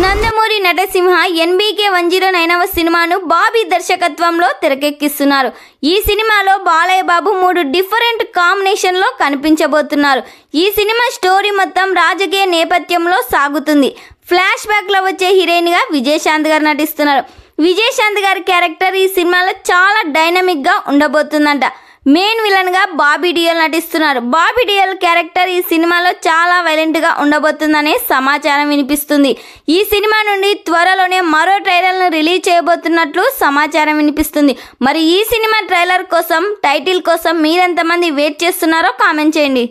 నందమూరి నటసింహ NBK 109వ సినిమాను బాబీ దర్శకత్వంలో తెరకెక్కిస్తున్నారు. ఈ సినిమాలో బాలయ్య బాబు 3 డిఫరెంట్ కాంబినేషన్లో కనిపించబోతున్నారు. ఈ సినిమా స్టోరీ మొత్తం రాజకీయ నేపథ్యంలో సాగుతుంది. ఫ్లాష్ బ్యాక్లో వచ్చే హీరోయిన్గా విజయశాంతి గారు నటిస్తున్నారు. విజయశాంతి గారి క్యారెక్టర్ ఈ సినిమాలో చాలా డైనమిక్గా ఉండబోతుందంట. మెయిన్ విలన్గా బాబీ డియోల్ నటిస్తున్నారు. బాబీ డియోల్ క్యారెక్టర్ ఈ సినిమాలో చాలా వైలెంట్గా ఉండబోతుందనే సమాచారం వినిపిస్తుంది. ఈ సినిమా నుండి త్వరలోనే మరో ట్రైలర్ను రిలీజ్ చేయబోతున్నట్లు సమాచారం వినిపిస్తుంది. మరి ఈ సినిమా ట్రైలర్ కోసం, టైటిల్ కోసం మీరెంతమంది వెయిట్ చేస్తున్నారో కామెంట్ చేయండి.